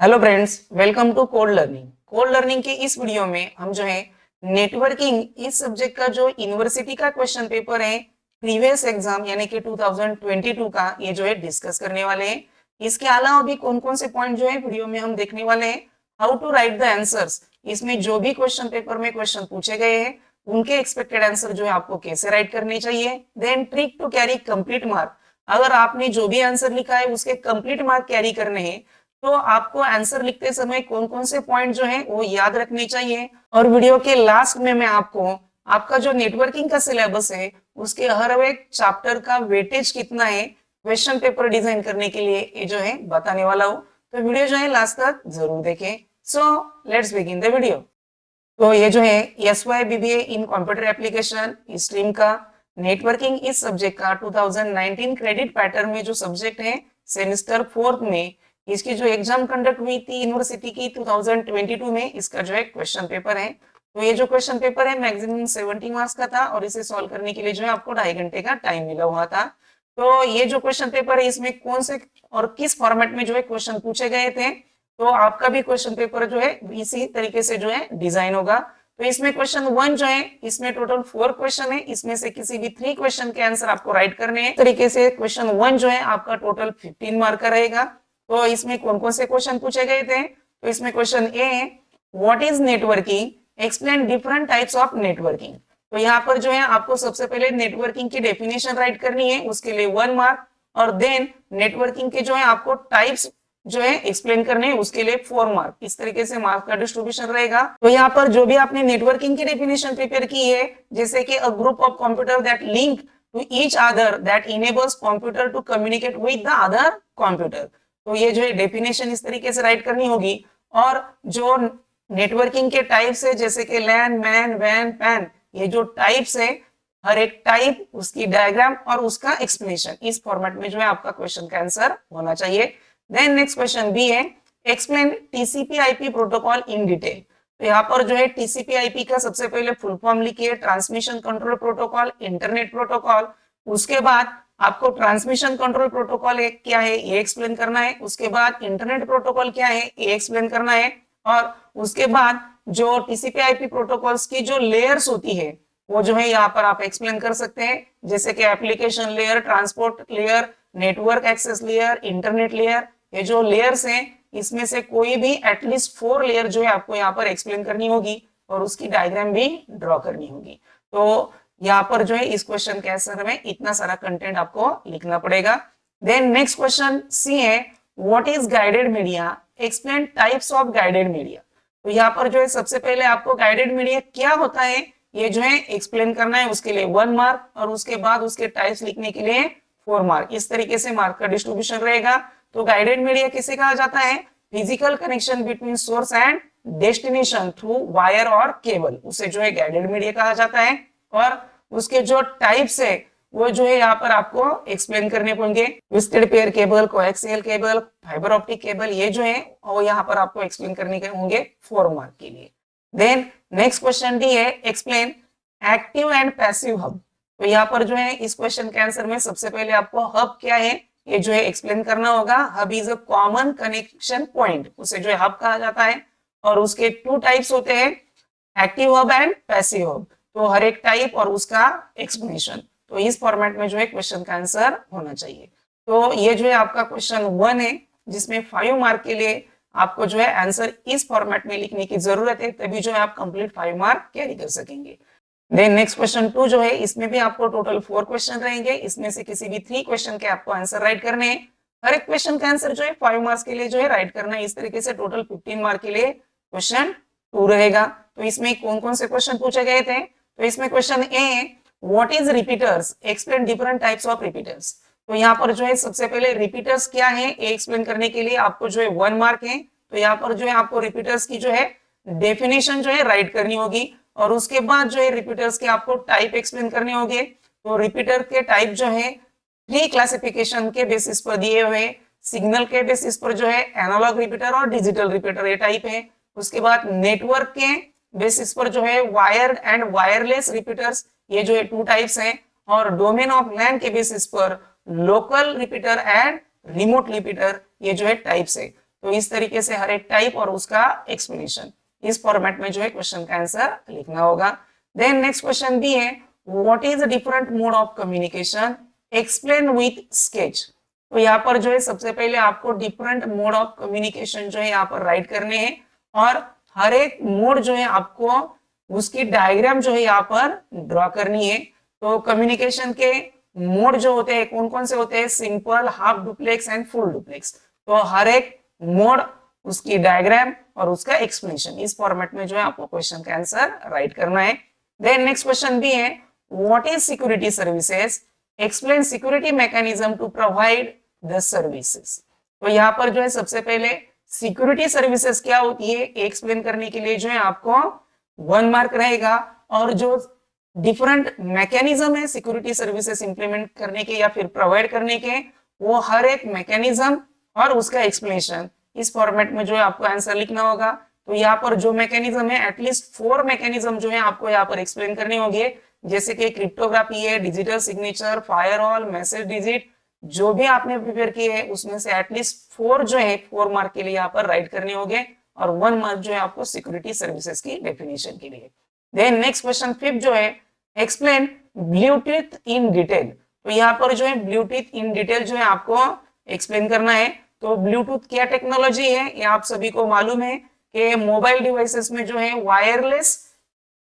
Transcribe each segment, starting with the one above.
Hello friends, welcome to code learning. Code learning के इस video में हम जो है नेटवर्किंग इस सब्जेक्ट का जो यूनिवर्सिटी का क्वेश्चन पेपर है प्रीवियस एग्जाम यानी कि 2022 का ये जो है डिस्कस करने वाले हैं। इसके अलावा भी कौन कौन से पॉइंट जो है वीडियो में हम देखने वाले हैं। How to write the answers, इसमें जो भी क्वेश्चन पेपर में क्वेश्चन पूछे गए हैं उनके एक्सपेक्टेड आंसर जो है आपको कैसे राइट करने चाहिए। Then trick to carry complete mark, अगर आपने जो भी आंसर लिखा है उसके कंप्लीट मार्क कैरी करने हैं तो आपको आंसर लिखते समय कौन कौन से पॉइंट जो है वो याद रखने चाहिए। और वीडियो के लास्ट में मैं आपको आपका जो नेटवर्किंग का सिलेबस है उसके हर एक चैप्टर का वेटेज कितना है क्वेश्चन पेपर डिजाइन करने के लिए ये जो है बताने वाला हूँ। तो वीडियो जो है लास्ट तक जरूर देखें। So let's begin the video. तो ये जो है SY BBA इन कंप्यूटर एप्लीकेशन स्ट्रीम का नेटवर्किंग इस सब्जेक्ट का 2019 क्रेडिट पैटर्न में जो सब्जेक्ट है सेमेस्टर 4 में इसकी जो एग्जाम कंडक्ट हुई थी यूनिवर्सिटी की 2022 में, इसका जो है क्वेश्चन पेपर है। तो ये जो क्वेश्चन पेपर है मैक्सिमम 70 मार्क्स का था और इसे सॉल्व करने के लिए जो है आपको 2.5 घंटे का टाइम मिला हुआ था। तो ये जो क्वेश्चन पेपर है इसमें कौन से और किस फॉर्मेट में जो है क्वेश्चन पूछे गए थे, तो आपका भी क्वेश्चन पेपर जो है इसी तरीके से जो है डिजाइन होगा। तो इसमें क्वेश्चन 1 जो है इसमें टोटल 4 क्वेश्चन है, इसमें से किसी भी 3 क्वेश्चन के आंसर आपको राइट करने हैं। तरीके से क्वेश्चन 1 जो है आपका टोटल 15 मार्क का रहेगा। तो इसमें कौन कौन से क्वेश्चन पूछे गए थे, तो इसमें क्वेश्चन ए है what is networking, explain different types of networking. तो यहाँ पर जो है आपको सबसे पहले नेटवर्किंग की डेफिनेशन राइट करनी है, उसके लिए 1 मार्क। और देन नेटवर्किंग के जो है आपको टाइप्स जो है एक्सप्लेन करने हैं, उसके लिए 4 मार्क। इस तरीके से मार्क का डिस्ट्रीब्यूशन रहेगा। तो यहाँ पर जो भी आपने नेटवर्किंग की डेफिनेशन प्रिपेयर की है, जैसे कि a group of computer that link to each other that enables computer to communicate with the other computer, तो ये जो है डेफिनेशन इस तरीके से राइट करनी होगी। और जो नेटवर्किंग के टाइप्स है जैसे कि लैन, मैन, वैन, पैन, ये जो टाइप्स है हर एक टाइप उसकी डायग्राम और उसका एक्सप्लेनेशन इस फॉर्मेट में जो है आपका क्वेश्चन का आंसर होना चाहिए। देन नेक्स्ट क्वेश्चन बी है एक्सप्लेन TCP/IP प्रोटोकॉल इन डिटेल। तो यहाँ पर जो है TCP/IP का सबसे पहले फुल फॉर्म लिखिए, transmission control protocol, internet protocol. उसके बाद आपको ट्रांसमिशन कंट्रोल प्रोटोकॉल क्या है ये एक्सप्लेन करना है, उसके बाद इंटरनेट प्रोटोकॉल क्या है ये एक्सप्लेन करना है, और उसके बाद जो TCP/IP प्रोटोकॉल्स की जो लेयर्स होती है वो जो है यहाँ पर आप एक्सप्लेन कर सकते हैं, जैसे कि application layer, transport layer, network access layer, internet layer. ये जो लेयर्स हैं इसमें से कोई भी एटलीस्ट 4 लेयर जो है आपको यहाँ पर एक्सप्लेन करनी होगी और उसकी डायग्राम भी ड्रॉ करनी होगी। तो यहाँ पर जो है इस क्वेश्चन के आंसर में इतना सारा कंटेंट आपको लिखना पड़ेगा। देन नेक्स्ट क्वेश्चन सी है what is guided media, explain types of guided media. तो यहाँ पर जो है सबसे पहले आपको गाइडेड मीडिया क्या होता है ये जो है एक्सप्लेन करना है, उसके लिए 1 मार्क और उसके बाद उसके टाइप्स लिखने के लिए 4 मार्क। इस तरीके से मार्क का डिस्ट्रीब्यूशन रहेगा। तो गाइडेड मीडिया किसे कहा जाता है, physical connection between source and destination through wire और केबल, उसे जो है गाइडेड मीडिया कहा जाता है। और उसके जो टाइप्स है वो जो है यहाँ पर आपको एक्सप्लेन करने होंगे, twisted pair cable, coaxial cable, fibre optic cable, ये जो है वो यहाँ पर आपको एक्सप्लेन करने के होंगे 4 मार्क के लिए। देन नेक्स्ट क्वेश्चन डी है explain active and passive hub. तो यहाँ पर जो है इस क्वेश्चन के आंसर में सबसे पहले आपको हब क्या है ये जो है एक्सप्लेन करना होगा। Hub is a common connection point, उसे जो है हब कहा जाता है। और उसके 2 टाइप्स होते हैं, active hub and passive hub. तो हर एक टाइप और उसका एक्सप्लेनेशन, तो इस फॉर्मेट में जो है क्वेश्चन का आंसर होना चाहिए। तो ये जो है आपका क्वेश्चन 1 है जिसमें 5 मार्क के लिए आपको जो है आंसर इस फॉर्मेट में लिखने की जरूरत है, तभी जो है आप कंप्लीट 5 मार्क कैरी कर सकेंगे। देन नेक्स्ट क्वेश्चन 2 जो है इसमें भी आपको टोटल 4 क्वेश्चन रहेंगे, इसमें से किसी भी 3 क्वेश्चन के आपको आंसर राइट करने हैं। हर एक क्वेश्चन का आंसर जो है 5 मार्क्स के लिए जो है राइट करना है। इस तरीके से टोटल 15 मार्क के लिए क्वेश्चन 2 रहेगा। तो इसमें कौन कौन से क्वेश्चन पूछे गए थे, तो इसमें क्वेश्चन ए है what is repeaters, explain different types of repeaters. तो यहाँ पर जो है सबसे पहले रिपीटर्स क्या है ये एक्सप्लेन करने के लिए आपको जो है 1 मार्क है। तो यहाँ पर जो है आपको रिपीटर्स की जो है डेफिनेशन जो है राइट करनी होगी और उसके बाद जो है रिपीटर्स के आपको टाइप एक्सप्लेन करने होंगे। तो रिपीटर के टाइप जो है 3 क्लासिफिकेशन के बेसिस पर दिए हुए, सिग्नल के बेसिस पर जो है एनालॉग रिपीटर और डिजिटल रिपीटर ये टाइप है। उसके बाद नेटवर्क के बेसिस पर जो है वायर्ड एंड वायरलेस रिपीटर्स, ये जो है 2 टाइप्स हैं। और डोमेन ऑफ लैन के बेसिस पर local repeater and remote repeater, ये जो है टाइप्स है। तो इस तरीके से हर एक टाइप और उसका एक्सप्लेनेशन इस फॉर्मेट में जो है क्वेश्चन का आंसर लिखना होगा। देन नेक्स्ट क्वेश्चन भी है, what is the different mode of communication, explain with sketch. तो यहाँ पर जो है सबसे पहले आपको डिफरेंट मोड ऑफ कम्युनिकेशन जो है यहाँ पर राइट करने हैं और हर एक मोड जो है आपको उसकी डायग्राम जो है यहाँ पर ड्रॉ करनी है। तो कम्युनिकेशन के मोड जो होते हैं कौन कौन से होते हैं, simple, half duplex and full duplex. तो हर एक मोड, उसकी डायग्राम और उसका एक्सप्लेनेशन इस फॉर्मेट में जो है आपको क्वेश्चन का आंसर राइट करना है। देन नेक्स्ट क्वेश्चन भी है, what is security services, explain security mechanism to provide the services. तो यहाँ पर जो है सबसे पहले सिक्योरिटी सर्विसेज क्या होती है एक्सप्लेन करने के लिए जो है आपको 1 मार्क रहेगा, और जो डिफरेंट मैकेनिज्म है सिक्योरिटी सर्विसेज इंप्लीमेंट करने के या फिर प्रोवाइड करने के, वो हर एक मैकेनिज्म और उसका एक्सप्लेनेशन इस फॉर्मेट में जो है आपको आंसर लिखना होगा। तो यहाँ पर जो मैकेनिज्म है एटलीस्ट 4 मैकेनिज्म जो है आपको यहाँ पर एक्सप्लेन करने होंगे, जैसे कि क्रिप्टोग्राफी है, digital signature, firewall, message digit, जो भी आपने प्रिपेयर किए हैं उसमें से एटलीस्ट 4 जो है 4 मार्क के लिए यहाँ पर राइट करने होंगे और 1 मार्क जो है आपको सिक्योरिटी सर्विसेज की डेफिनेशन के लिए। देन नेक्स्ट क्वेश्चन 5 जो है, एक्सप्लेन ब्लूटूथ इन डिटेल। तो यहाँ पर जो है ब्लूटूथ इन डिटेल जो है आपको एक्सप्लेन करना है। तो ब्लूटूथ क्या टेक्नोलॉजी है, ये आप सभी को मालूम है कि मोबाइल डिवाइसेस में जो है वायरलेस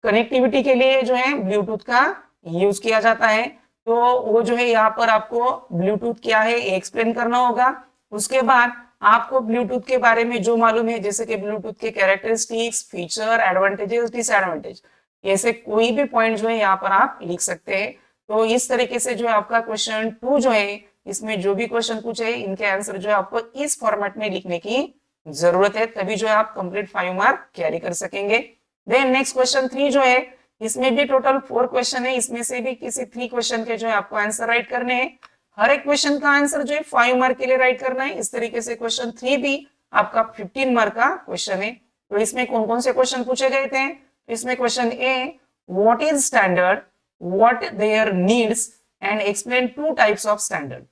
कनेक्टिविटी के लिए जो है ब्लूटूथ का यूज किया जाता है। तो वो जो है यहाँ पर आपको ब्लूटूथ क्या है एक्सप्लेन करना होगा। उसके बाद आपको ब्लूटूथ के बारे में जो मालूम है, जैसे कि ब्लूटूथ के कैरेक्टरिस्टिक्स, फीचर, एडवांटेजेस, डिसएडवांटेज, ऐसे कोई भी पॉइंट जो है यहाँ पर आप लिख सकते हैं। तो इस तरीके से जो है आपका क्वेश्चन 2 जो है, इसमें जो भी क्वेश्चन पूछे इनके आंसर जो है आपको इस फॉर्मेट में लिखने की जरूरत है, तभी जो है आप कंप्लीट 5 मार्क कैरी कर सकेंगे। देन नेक्स्ट क्वेश्चन 3 जो है, इसमें भी टोटल 4 क्वेश्चन है, इसमें से भी किसी 3 क्वेश्चन के जो है आपको आंसर राइट करने हैं। हर एक क्वेश्चन का आंसर जो है 5 मार्क के लिए राइट करना है। इस तरीके से क्वेश्चन 3 भी आपका 15 मार्क का क्वेश्चन है। तो इसमें कौन कौन से क्वेश्चन पूछे गए थे, इसमें question A, what is standard, what there needs and explain 2 types of standard.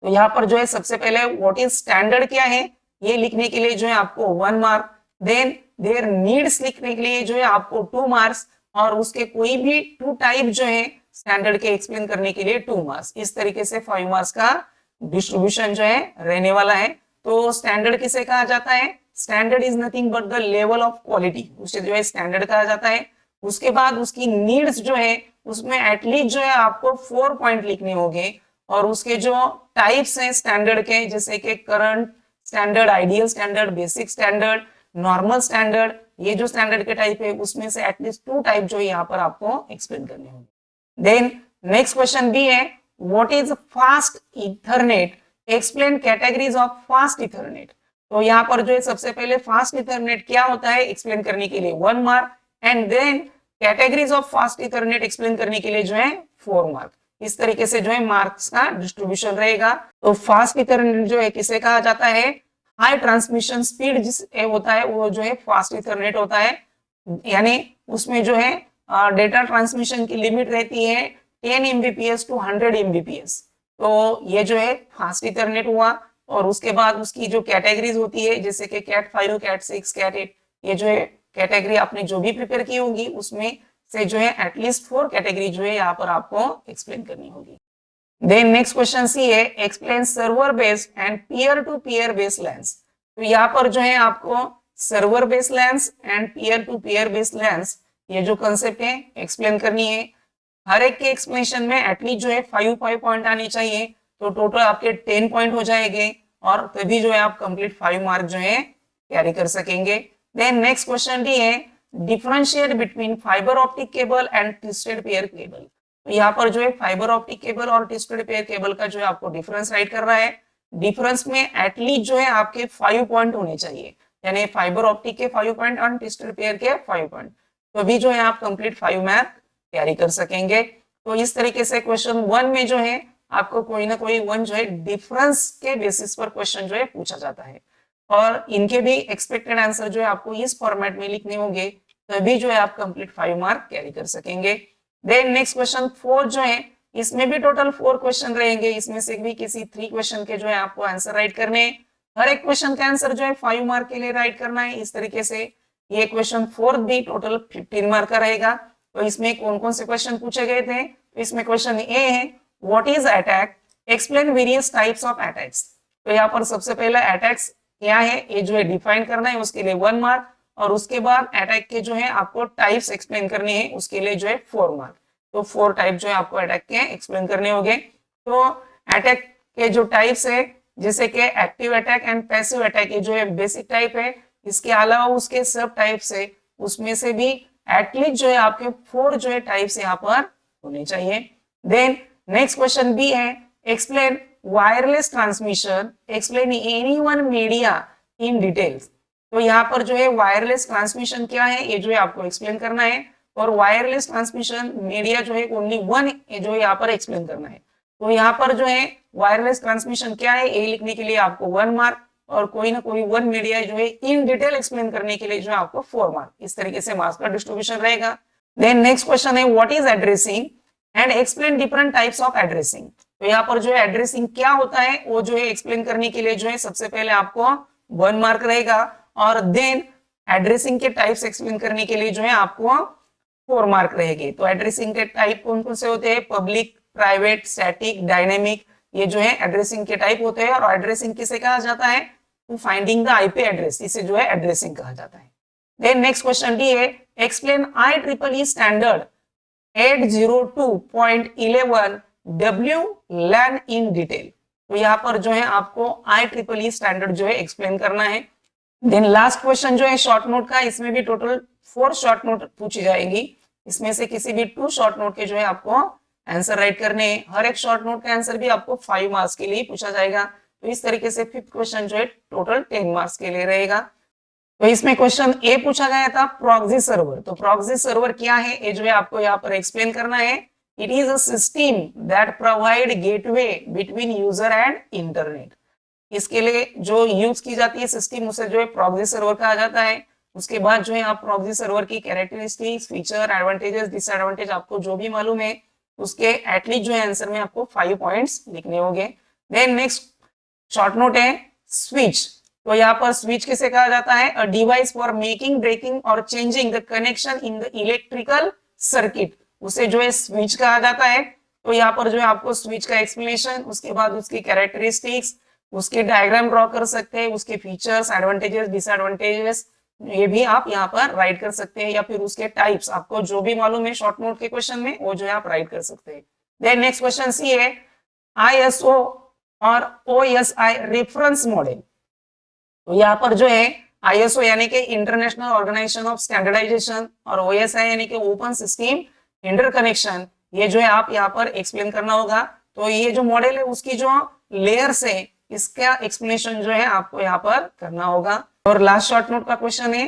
तो यहाँ पर जो है सबसे पहले व्हाट इज स्टैंडर्ड क्या है ये लिखने के लिए जो है आपको 1 मार्क, देन देयर नीड्स लिखने के लिए जो है आपको 2 मार्क्स, और उसके कोई भी 2 टाइप जो है स्टैंडर्ड के एक्सप्लेन करने के लिए 2 मार्क्स। इस तरीके से 5 मार्क्स का डिस्ट्रीब्यूशन जो है रहने वाला है। तो स्टैंडर्ड किसे कहा जाता है, standard is nothing but the level of quality, उसे जो है स्टैंडर्ड कहा जाता है। उसके बाद उसकी नीड्स जो है उसमें एटलीस्ट जो है आपको 4 पॉइंट लिखने होंगे, और उसके जो टाइप्स हैं स्टैंडर्ड के, जैसे कि current standard, ideal standard, basic standard, normal standard, ये जो स्टैंडर्ड के टाइप है उसमें से एटलीस्ट 2 टाइप जो है यहाँ पर आपको एक्सप्लेन करने होंगे। देन नेक्स्ट क्वेश्चन भी है, what is fast Ethernet, explain categories of fast Ethernet. तो यहाँ पर जो है सबसे पहले फास्ट इथरनेट क्या होता है एक्सप्लेन करने के लिए 1 mark, and then categories of fast Ethernet explain करने के लिए जो है 4 मार्क। इस तरीके से जो है मार्क्स का डिस्ट्रीब्यूशन रहेगा। तो फास्ट इथरनेट जो है किसे कहा जाता है, हाई ट्रांसमिशन स्पीड जिस होता है वो जो है फास्ट इथरनेट होता है, यानी उसमें जो है डेटा ट्रांसमिशन की लिमिट रहती है 10 MBPS टू 100 MBPS। तो ये जो है फास्ट इथरनेट हुआ, और उसके बाद उसकी जो कैटेगरीज होती है जैसे कि कैट 5, कैट 6, कैट 8, ये जो है कैटेगरी आपने जो भी प्रिपेयर की होगी उसमें से जो है एटलीस्ट 4 कैटेगरी जो है यहाँ पर आपको एक्सप्लेन करनी होगी। देन नेक्स्ट क्वेश्चन सी है, explain server based and peer to peer based LANs. तो यहाँ पर जो है आपको server based LANs and peer to peer based LANs ये जो कंसेप्ट है एक्सप्लेन करनी है। हर एक के एक्सप्लेनेशन में एटलीस्ट जो है 5 पॉइंट आने चाहिए, तो टोटल आपके 10 पॉइंट हो जाएंगे, और तभी जो है आप कंप्लीट 5 मार्क जो है कैरी कर सकेंगे। देन नेक्स्ट क्वेश्चन डी है, differentiate between fibre optic cable and twisted pair cable. तो यहाँ पर जो है फाइबर ऑप्टिक केबल और ट्विस्टेड पेयर केबल का जो है आपको डिफरेंस राइट कर रहा है। डिफरेंस में एटलीस्ट जो है आपके 5 पॉइंट होने चाहिए, यानी फाइबर ऑप्टिक के 5 पॉइंट और ट्विस्टेड पेयर के 5 पॉइंट, तो अभी जो है आप कंप्लीट 5 मार्क कैरी कर सकेंगे। तो इस तरीके से क्वेश्चन 1 में जो है आपको कोई ना कोई 1 जो है डिफरेंस के बेसिस पर क्वेश्चन जो है पूछा जाता है, और इनके भी एक्सपेक्टेड आंसर जो है आपको इस फॉर्मेट में लिखने होंगे, तभी जो है आप कंप्लीट 5 मार्क कैरी कर सकेंगे। देन नेक्स्ट क्वेश्चन 4 जो है, इसमें भी टोटल 4 क्वेश्चन रहेंगे, इसमें से भी किसी 3 क्वेश्चन के जो है आपको आंसर राइट करने हैं। हर एक क्वेश्चन का आंसर जो है 5 मार्क के लिए राइट करना है। इस तरीके से ये क्वेश्चन 4 भी टोटल 15 मार्क का रहेगा। तो इसमें कौन कौन से क्वेश्चन पूछे गए थे? तो इसमें क्वेश्चन ए है what is attack, explain various types of attacks. तो यहाँ पर सबसे पहला अटैक्स क्या है ये जो है डिफाइन करना है, उसके लिए 1 मार्क, और उसके बाद अटैक के जो है आपको टाइप्स एक्सप्लेन करने हैं, उसके लिए जो है 4 मार्क। तो 4 टाइप जो है आपको अटैक के एक्सप्लेन करने होंगे। तो अटैक के जो टाइप्स है जैसे कि active attack and passive attack, ये जो है बेसिक टाइप है। इसके अलावा उसके सब टाइप्स है, उसमें से भी एटलीस्ट जो है आपके 4 जो है टाइप्स यहाँ पर होने चाहिए। देन नेक्स्ट क्वेश्चन बी है explain wireless transmission, explain any one media in details. तो यहाँ पर जो है वायरलेस ट्रांसमिशन क्या है ये जो है आपको एक्सप्लेन करना है, और वायरलेस ट्रांसमिशन मीडिया जो है ओनली वन जो है यहाँ पर एक्सप्लेन करना है। तो यहाँ पर जो है वायरलेस ट्रांसमिशन क्या है ये लिखने के लिए आपको 1 मार्क, और कोई ना कोई वन मीडिया जो है इन डिटेल एक्सप्लेन करने के लिए जो है आपको 4 मार्क। इस तरीके से मार्क्स का डिस्ट्रीब्यूशन रहेगा। देन नेक्स्ट क्वेश्चन है what is addressing and explain different types of addressing. तो यहाँ पर जो है एड्रेसिंग क्या होता है वो जो है एक्सप्लेन करने के लिए जो है सबसे पहले आपको 1 मार्क रहेगा, और देन एड्रेसिंग के टाइप्स एक्सप्लेन करने के लिए जो है आपको 4 मार्क रहेंगे। तो एड्रेसिंग के टाइप कौन कौन से होते हैं? पब्लिक, प्राइवेट, स्टैटिक, डायनेमिक, ये जो है एड्रेसिंग के टाइप होते हैं। और एड्रेसिंग किसे कहा जाता है? To finding the IP address, इसे जो है एड्रेसिंग कहा जाता है। देन नेक्स्ट क्वेश्चन डी है explain IEEE standard 802.11 WLAN in detail. तो यहाँ पर जो है आपको IEEE स्टैंडर्ड जो है एक्सप्लेन करना है। देन लास्ट क्वेश्चन जो है शॉर्ट नोट का, इसमें भी टोटल 4 शॉर्ट नोट पूछी जाएंगी। इसमें से किसी भी 2 शॉर्ट नोट के जो है आपको आंसर राइट करने हैं। हर एक शॉर्ट नोट का आंसर भी आपको 5 मार्क्स के लिए पूछा जाएगा। तो इस तरीके से 5th क्वेश्चन जो है टोटल 10 मार्क्स के लिए रहेगा। तो इसमें क्वेश्चन ए पूछा गया था प्रॉक्सी सर्वर। तो प्रॉक्सी सर्वर क्या है ये जो है आपको यहाँ पर एक्सप्लेन करना है। It is a system that provide gateway between user and internet. इसके लिए जो यूज की जाती है सिस्टम उसे जो है प्रॉक्सी सर्वर कहा जाता है। उसके बाद जो है आप प्रॉक्सी सर्वर की कैरेक्टरिस्टिक्स, फीचर, एडवांटेजेस, डिसएडवांटेज आपको जो भी मालूम है उसके एटलीस्ट जो है आंसर में आपको 5 पॉइंट्स लिखने होंगे। देन नेक्स्ट शॉर्ट नोट है स्विच। तो यहाँ पर स्विच किसे कहा जाता है? A device for making, breaking और changing the connection in the electrical circuit, उसे जो है स्विच कहा जाता है। तो यहाँ पर जो है आपको स्विच का एक्सप्लेनेशन, उसके बाद उसकी कैरेक्टरिस्टिक्स, उसके डायग्राम ड्रॉ कर सकते हैं, उसके फीचर्स, एडवांटेजेस, डिसएडवांटेजेस, ये भी आप यहाँ पर राइट कर सकते हैं, या फिर उसके टाइप्स आपको जो भी मालूम है शॉर्ट नोट के क्वेश्चन में वो जो है आप राइट कर सकते हैं। देन नेक्स्ट क्वेश्चन सी है ISO और OSI रेफरेंस मॉडल। तो यहाँ पर जो है ISO यानी कि इंटरनेशनल ऑर्गेनाइजेशन ऑफ स्टैंडर्डाइजेशन, और OSI यानी कि ओपन सिस्टम इंटरकनेक्शन, ये जो है आप यहाँ पर एक्सप्लेन करना होगा। तो ये जो मॉडल है उसकी जो लेयर्स है इसका एक्सप्लेनेशन जो है आपको यहाँ पर करना होगा। और लास्ट शॉर्ट नोट का क्वेश्चन है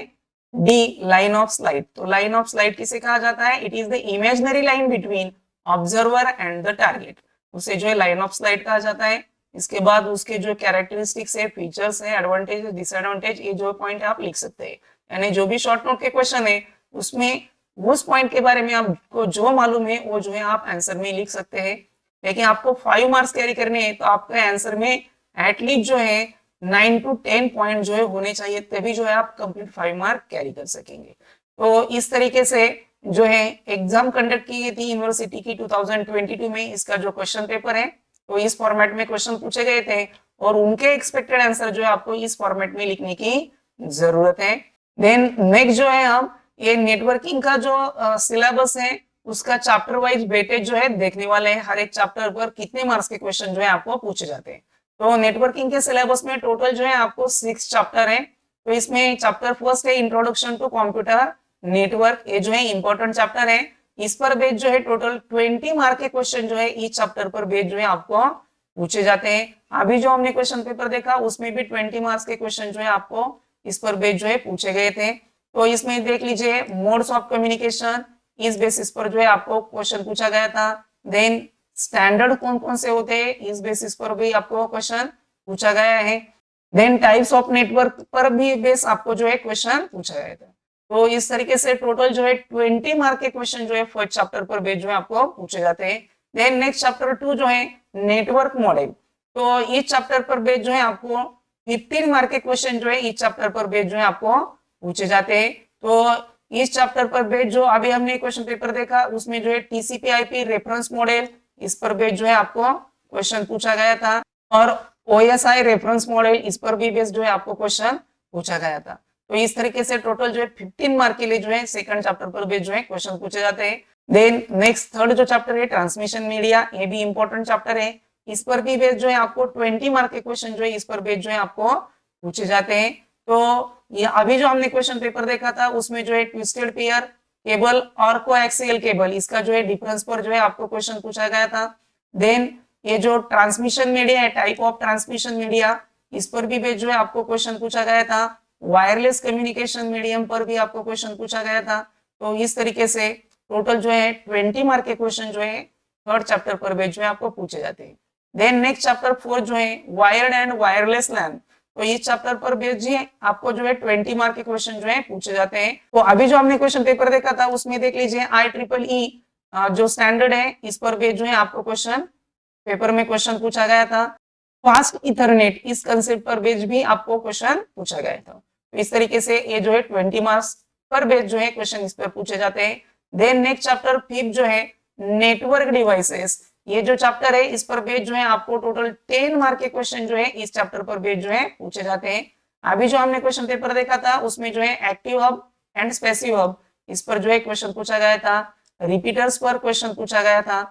डी लाइन ऑफ स्लाइड। तो लाइन ऑफ स्लाइड किसे कहा जाता है? It is the imaginary line between observer and the target, उसे जो है लाइन ऑफ स्लाइड कहा जाता है। इसके बाद उसके जो कैरेक्टरिस्टिक्स है, फीचर्स है, एडवांटेज, डिसएडवांटेज, ये जो पॉइंट आप लिख सकते हैं। यानी जो भी शॉर्ट नोट के क्वेश्चन है उसमें उस पॉइंट के बारे में आपको जो मालूम है वो जो है आप आंसर में लिख सकते हैं। लेकिन आपको 5 मार्क्स कैरी करने हैं तो आपके आंसर में एटलीस्ट जो है 9 to 10 पॉइंट जो है होने चाहिए, तभी जो है आप कंप्लीट 5 मार्क कैरी कर सकेंगे। तो इस तरीके से जो है एग्जाम कंडक्ट की गई थी यूनिवर्सिटी की 2022 में। इसका जो क्वेश्चन पेपर है तो इस फॉर्मेट में क्वेश्चन पूछे गए थे, और उनके एक्सपेक्टेड आंसर जो है आपको इस फॉर्मेट में लिखने की जरूरत है। देन नेक्स्ट जो है हम ये नेटवर्किंग का जो सिलेबस है उसका चैप्टर वाइज वेटेज जो है देखने वाले हैं। हर एक चैप्टर पर कितने मार्क्स के क्वेश्चन जो है आपको पूछे जाते हैं। तो नेटवर्किंग के सिलेबस में टोटल जो है आपको 6 चैप्टर है। तो इसमें चैप्टर फर्स्ट है इंट्रोडक्शन टू कंप्यूटर नेटवर्क, ये जो है इंपॉर्टेंट चैप्टर है। इस पर बेस जो है टोटल 20 मार्क के क्वेश्चन जो है इस चैप्टर पर बेस जो है आपको पूछे जाते हैं। अभी जो हमने क्वेश्चन पेपर देखा उसमें भी 20 मार्क्स के क्वेश्चन जो है आपको इस पर बेस जो है पूछे गए थे। तो इसमें देख लीजिए मोड्स ऑफ कम्युनिकेशन, इस बेसिस पर जो है आपको क्वेश्चन पूछा गया था। देन स्टैंडर्ड कौन कौन से होते हैं इस बेसिस पर भी आपको क्वेश्चन पूछा गया है। देन टाइप्स ऑफ नेटवर्क पर भी बेस आपको जो है क्वेश्चन पूछा गया था। तो इस तरीके से टोटल जो है 20 मार्क के क्वेश्चन जो है फर्स्ट चैप्टर पर बेस जो है आपको पूछे जाते हैं। देन नेक्स्ट चैप्टर 2 जो है नेटवर्क मॉडल, तो इस चैप्टर पर बेस जो है आपको 15 मार्क के क्वेश्चन जो है इस चैप्टर पर बेस्ड जो है आपको पूछे जाते हैं। तो इस चैप्टर पर बेस्ड जो अभी हमने क्वेश्चन पेपर देखा उसमें जो है टीसीपी/आईपी रेफरेंस मॉडल, इस पर बेस्ड जो है आपको क्वेश्चन पूछा गया था, और ओएसआई रेफरेंस मॉडल, इस पर भी बेस्ड जो है आपको क्वेश्चन पूछा गया था। तो इस तरीके से टोटल जो है 15 मार्क के लिए जो है सेकंड चैप्टर पर बेस्ड जो है क्वेश्चन पूछे जाते हैं। देन नेक्स्ट थर्ड जो चैप्टर है ट्रांसमिशन मीडिया, ये भी इंपॉर्टेंट चैप्टर है, इस पर भी बेस्ड जो है आपको 20 मार्क के क्वेश्चन जो है इस पर बेस्ड जो है आपको पूछे जाते हैं। तो ये अभी जो हमने क्वेश्चन पेपर देखा था उसमें जो है ट्विस्टेड पेयर केबल और कोएक्सियल केबल, इसका जो है डिफरेंस पर जो है आपको क्वेश्चन पूछा गया था। देन ये जो ट्रांसमिशन मीडिया है, टाइप ऑफ ट्रांसमिशन मीडिया, इस पर भी बेस्ड जो है आपको क्वेश्चन पूछा गया था। वायरलेस कम्युनिकेशन मीडियम पर भी आपको क्वेश्चन पूछा गया था। तो इस तरीके से टोटल जो है 20 मार्क के क्वेश्चन जो है थर्ड चैप्टर पर बेस्ड जो है आपको पूछे जाते हैं। देन नेक्स्ट चैप्टर 4 जो है वायर्ड एंड वायरलेस लैन, तो इस चैप्टर पर बेस्ड जी आपको जो है 20 मार्क के क्वेश्चन जो है पूछे जाते हैं। तो अभी जो हमने क्वेश्चन पेपर देखा था उसमें देख लीजिए IEEE जो स्टैंडर्ड है इस पर बेस्ड जो है आपको क्वेश्चन पेपर में क्वेश्चन पूछा गया था। फास्ट इथरनेट, इस कंसेप्ट पर बेस्ड भी आपको क्वेश्चन पूछा गया था। तो इस तरीके से ये जो है 20 मार्क्स पर बेस्ड जो है क्वेश्चन इस पर पूछे जाते हैं। देन नेक्स्ट चैप्टर 5 जो है नेटवर्क डिवाइसेस, ये जो चैप्टर है इस पर बेस्ड जो है आपको टोटल 10 मार्क के क्वेश्चन जो है इस चैप्टर पर बेस्ड जो है पूछे जाते हैं। अभी जो हमने क्वेश्चन पेपर देखा था उसमें जो है active hub and passive hub, इस पर जो है क्वेश्चन पूछा गया था। रिपीटर्स पर क्वेश्चन पूछा गया था।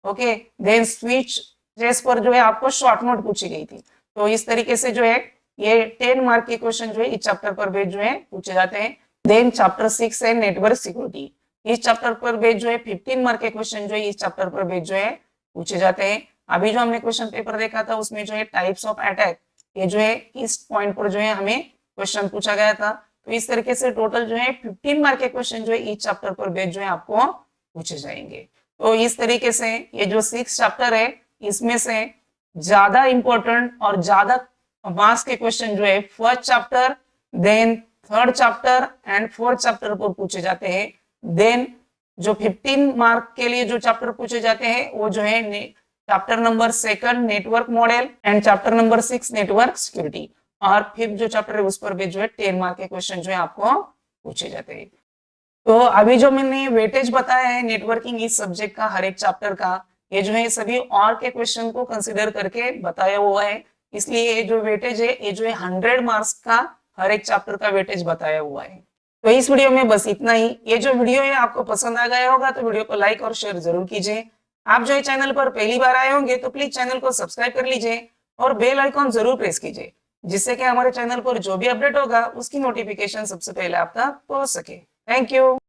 ओके, देन स्विच जेस पर जो है आपको शॉर्ट नोट पूछी गई थी। तो इस तरीके से जो है ये 10 मार्क के क्वेश्चन जो है इस चैप्टर पर बेस्ड जो है पूछे जाते हैं। देन चैप्टर 6 है नेटवर्क सिक्योरिटी, इस चैप्टर पर बेस्ड जो है 15 मार्क के क्वेश्चन जो है इस चैप्टर पर बेस्ड जो है पूछे जाते हैं। अभी जो हमने क्वेश्चन पेपर देखा था उसमें जो है टाइप्स ऑफ अटैक, ये जो है इस पॉइंट पर जो है हमें क्वेश्चन पूछा गया था। तो इस तरीके से टोटल जो है 15 मार्क के क्वेश्चन जो है इस चैप्टर पर बेस्ड जो है आपको पूछे जाएंगे। तो इस तरीके से ये जो 6 चैप्टर है इसमें से ज्यादा इंपॉर्टेंट और ज्यादा मार्क्स के क्वेश्चन जो है first chapter, then third chapter and fourth chapter पर पूछे जाते हैं। देन जो 15 मार्क के लिए जो चैप्टर पूछे जाते हैं वो जो है chapter number 2 network model and chapter number 6 network security, और फिफ्थ जो चैप्टर है उस पर भी जो है 10 मार्क के क्वेश्चन जो है आपको पूछे जाते हैं। तो अभी जो मैंने वेटेज बताया है नेटवर्किंग इस सब्जेक्ट का हर एक चैप्टर का, ये जो है सभी और के क्वेश्चन को कंसिडर करके बताया हुआ है, इसलिए ये जो वेटेज है ये जो है 100 मार्क्स का हर एक चैप्टर का वेटेज बताया हुआ है। तो इस वीडियो में बस इतना ही। ये जो वीडियो है आपको पसंद आ गया होगा तो वीडियो को लाइक और शेयर जरूर कीजिए। आप जो है चैनल पर पहली बार आए होंगे तो प्लीज चैनल को सब्सक्राइब कर लीजिए और बेल आइकॉन जरूर प्रेस कीजिए, जिससे कि हमारे चैनल पर जो भी अपडेट होगा उसकी नोटिफिकेशन सबसे पहले आप तक पहुंच सके। Thank you.